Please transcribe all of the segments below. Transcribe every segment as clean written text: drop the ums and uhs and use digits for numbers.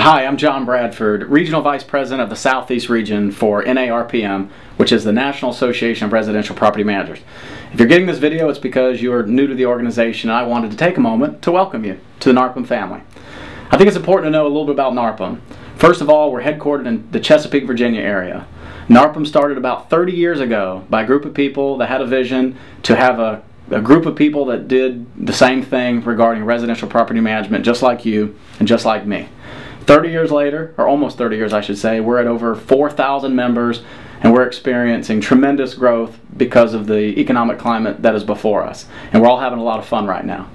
Hi, I'm John Bradford, Regional Vice President of the Southeast Region for NARPM, which is the National Association of Residential Property Managers. If you're getting this video, it's because you're new to the organization and I wanted to take a moment to welcome you to the NARPM family. I think it's important to know a little bit about NARPM. First of all, we're headquartered in the Chesapeake, Virginia area. NARPM started about 30 years ago by a group of people that had a vision to have a group of people that did the same thing regarding residential property management, just like you and just like me. 30 years later, or almost 30 years I should say, we're at over 4,000 members and we're experiencing tremendous growth because of the economic climate that is before us. And we're all having a lot of fun right now.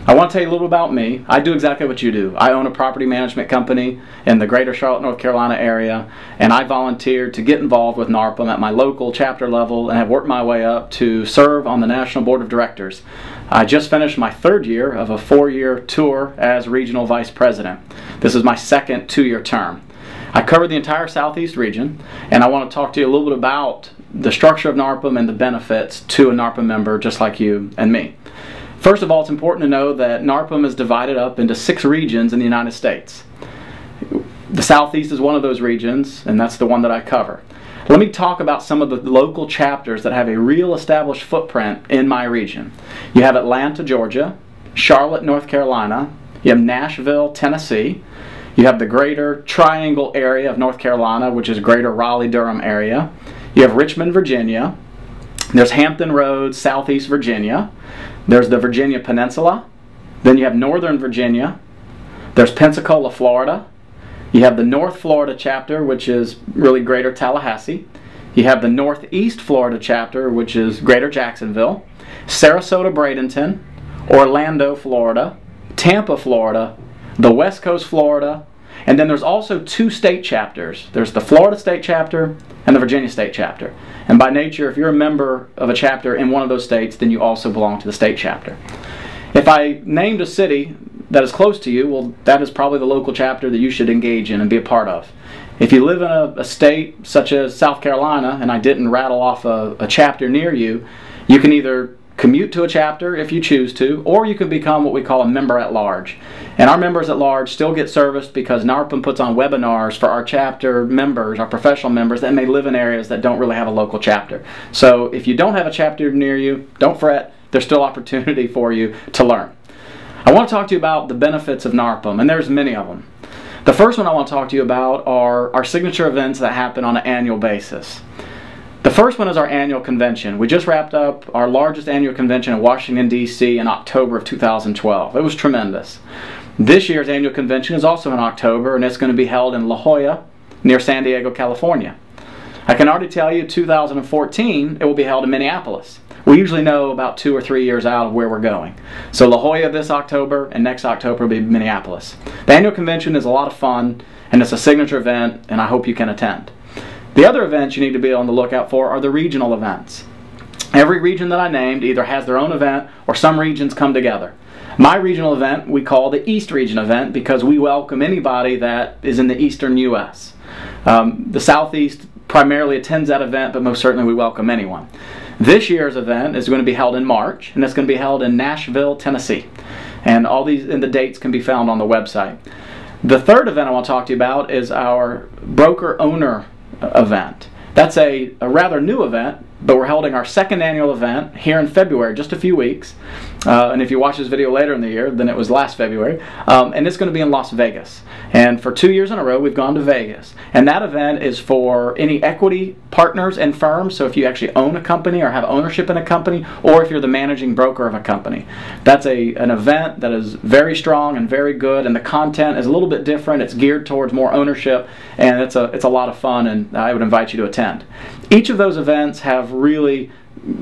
I want to tell you a little about me. I do exactly what you do. I own a property management company in the greater Charlotte, North Carolina area, and I volunteered to get involved with NARPM at my local chapter level and have worked my way up to serve on the National Board of Directors. I just finished my third year of a 4-year tour as Regional Vice President. This is my second 2-year term. I covered the entire Southeast region, and I want to talk to you a little bit about the structure of NARPM and the benefits to a NARPM member just like you and me. First of all, it's important to know that NARPM is divided up into 6 regions in the United States. The Southeast is one of those regions, and that's the one that I cover. Let me talk about some of the local chapters that have a real established footprint in my region. You have Atlanta, Georgia, Charlotte, North Carolina, you have Nashville, Tennessee, you have the greater Triangle area of North Carolina, which is greater Raleigh-Durham area, you have Richmond, Virginia, there's Hampton Roads, Southeast Virginia, there's the Virginia Peninsula, then you have Northern Virginia, there's Pensacola, Florida, you have the North Florida chapter, which is really greater Tallahassee, you have the Northeast Florida chapter, which is greater Jacksonville, Sarasota, Bradenton, Orlando, Florida, Tampa, Florida, the West Coast, Florida, and then there's also 2 state chapters. There's the Florida State chapter and the Virginia State chapter. And by nature, if you're a member of a chapter in one of those states, then you also belong to the state chapter. If I named a city that is close to you, well, that is probably the local chapter that you should engage in and be a part of. If you live in a state such as South Carolina, and I didn't rattle off a chapter near you, you can either commute to a chapter if you choose to, or you can become what we call a member at large. And our members at large still get serviced because NARPM puts on webinars for our chapter members, our professional members that may live in areas that don't really have a local chapter. So if you don't have a chapter near you, don't fret, there's still opportunity for you to learn. I want to talk to you about the benefits of NARPM, and there's many of them. The first one I want to talk to you about are our signature events that happen on an annual basis. The first one is our annual convention. We just wrapped up our largest annual convention in Washington, D.C. in October of 2012. It was tremendous. This year's annual convention is also in October, and it's going to be held in La Jolla, near San Diego, California. I can already tell you 2014, it will be held in Minneapolis. We usually know about 2 or 3 years out of where we're going. So La Jolla this October, and next October will be Minneapolis. The annual convention is a lot of fun, and it's a signature event, and I hope you can attend. The other events you need to be on the lookout for are the regional events. Every region that I named either has their own event or some regions come together. My regional event we call the East Region event because we welcome anybody that is in the eastern U.S. The Southeast primarily attends that event, but most certainly we welcome anyone. This year's event is going to be held in March, and it's going to be held in Nashville, Tennessee. And the dates can be found on the website. The third event I want to talk to you about is our broker-owner event. That's a rather new event, but we're holding our second annual event here in February, just a few weeks. And if you watch this video later in the year, then it was last February. And it's going to be in Las Vegas. And for 2 years in a row, we've gone to Vegas. And that event is for any equity partners and firms. So if you actually own a company or have ownership in a company, or if you're the managing broker of a company. That's an event that is very strong and very good, and the content is a little bit different. It's geared towards more ownership, and it's a lot of fun, and I would invite you to attend. Each of those events have really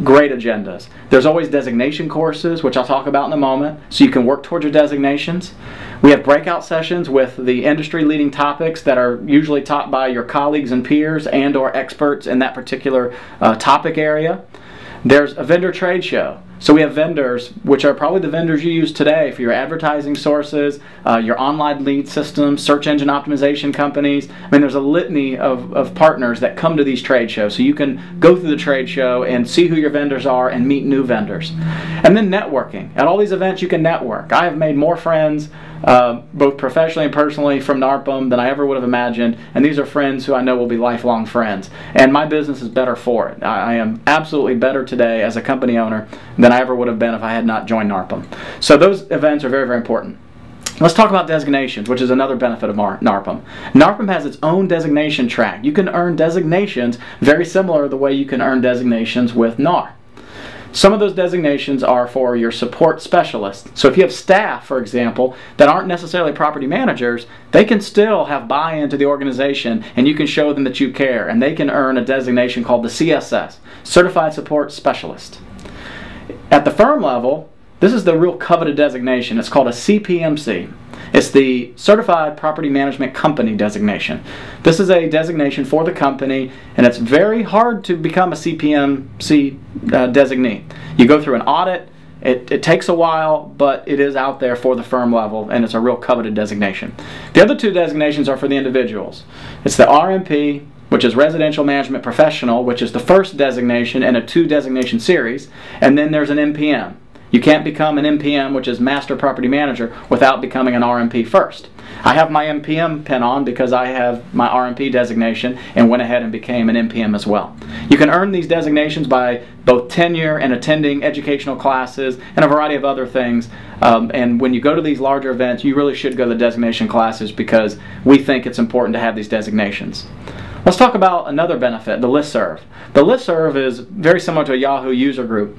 great agendas. There's always designation courses, which I'll talk about in a moment, so you can work towards your designations. We have breakout sessions with the industry-leading topics that are usually taught by your colleagues and peers and or experts in that particular topic area. There's a vendor trade show. So we have vendors, which are probably the vendors you use today for your advertising sources, your online lead systems, search engine optimization companies. I mean, there's a litany of partners that come to these trade shows. So you can go through the trade show and see who your vendors are and meet new vendors. And then networking. At all these events, you can network. I have made more friends both professionally and personally from NARPM than I ever would have imagined, and these are friends who I know will be lifelong friends, and my business is better for it. I am absolutely better today as a company owner than I ever would have been if I had not joined NARPM. So those events are very, very important. Let's talk about designations, which is another benefit of NARPM. NARPM has its own designation track. You can earn designations very similar to the way you can earn designations with NAR. Some of those designations are for your support specialists. So if you have staff, for example, that aren't necessarily property managers, they can still have buy-in to the organization, and you can show them that you care, and they can earn a designation called the CSS, Certified Support Specialist. At the firm level, this is the real coveted designation. It's called a CPMC. It's the Certified Property Management Company designation. This is a designation for the company, and it's very hard to become a CPMC designee. You go through an audit. It takes a while, but it is out there for the firm level, and it's a real coveted designation. The other two designations are for the individuals. It's the RMP, which is Residential Management Professional, which is the first designation in a 2-designation series, and then there's an MPM. You can't become an MPM, which is Master Property Manager, without becoming an RMP first. I have my MPM pin on because I have my RMP designation and went ahead and became an MPM as well. You can earn these designations by both tenure and attending educational classes and a variety of other things. And when you go to these larger events, you really should go to the designation classes because we think it's important to have these designations. Let's talk about another benefit, the listserv. The listserv is very similar to a Yahoo user group,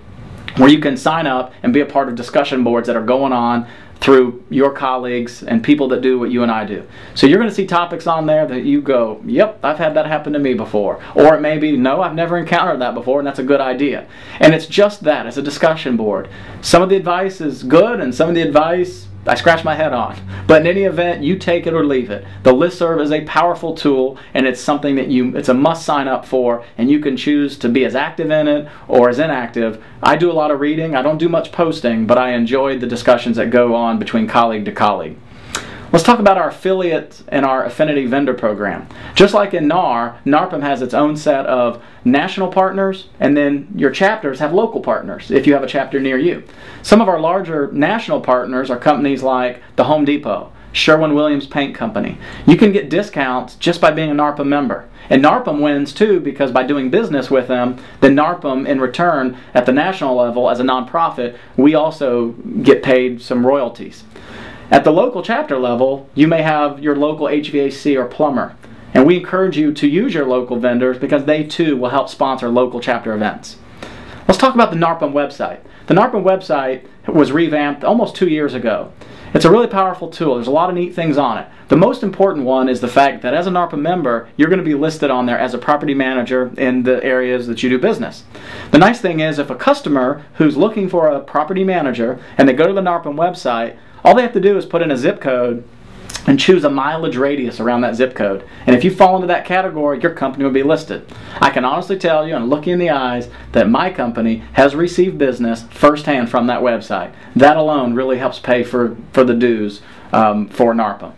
where you can sign up and be a part of discussion boards that are going on through your colleagues and people that do what you and I do. So you're going to see topics on there that you go, yep, I've had that happen to me before. Or it may be, no, I've never encountered that before, and that's a good idea. And it's just that, it's a discussion board. Some of the advice is good, and some of the advice I scratch my head on. But in any event, you take it or leave it. The listserv is a powerful tool, and it's something that it's a must sign up for, and you can choose to be as active in it or as inactive. I do a lot of reading. I don't do much posting, but I enjoy the discussions that go on between colleague to colleague. Let's talk about our affiliate and our affinity vendor program. Just like in NAR, NARPM has its own set of national partners, and then your chapters have local partners if you have a chapter near you. Some of our larger national partners are companies like the Home Depot, Sherwin-Williams Paint Company. You can get discounts just by being a NARPM member. And NARPM wins too, because by doing business with them, then NARPM in return at the national level as a nonprofit, we also get paid some royalties. At the local chapter level, you may have your local HVAC or plumber, and we encourage you to use your local vendors because they too will help sponsor local chapter events. Let's talk about the NARPM website. The NARPM website was revamped almost 2 years ago. It's a really powerful tool. There's a lot of neat things on it. The most important one is the fact that as a NARPM member, you're going to be listed on there as a property manager in the areas that you do business. The nice thing is if a customer who's looking for a property manager and they go to the NARPM website, all they have to do is put in a zip code and choose a mileage radius around that zip code. And if you fall into that category, your company will be listed. I can honestly tell you and look you in the eyes that my company has received business firsthand from that website. That alone really helps pay for the dues for NARPM.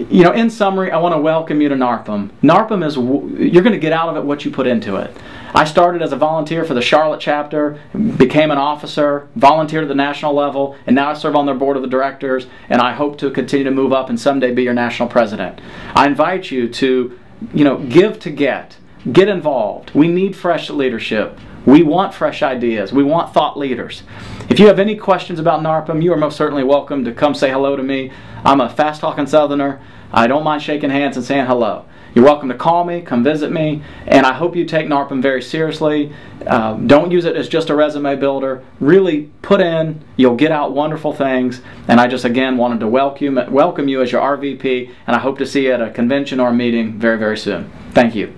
You know, in summary, I want to welcome you to NARPM. NARPM is, you're going to get out of it what you put into it. I started as a volunteer for the Charlotte chapter, became an officer, volunteered at the national level, and now I serve on their board of directors, and I hope to continue to move up and someday be your national president. I invite you to, give to get involved. We need fresh leadership. We want fresh ideas. We want thought leaders. If you have any questions about NARPM, you are most certainly welcome to come say hello to me. I'm a fast-talking Southerner. I don't mind shaking hands and saying hello. You're welcome to call me, come visit me, and I hope you take NARPM very seriously. Don't use it as just a resume builder. Really put in, you'll get out wonderful things, and I just again wanted to welcome you as your RVP, and I hope to see you at a convention or a meeting very, very soon. Thank you.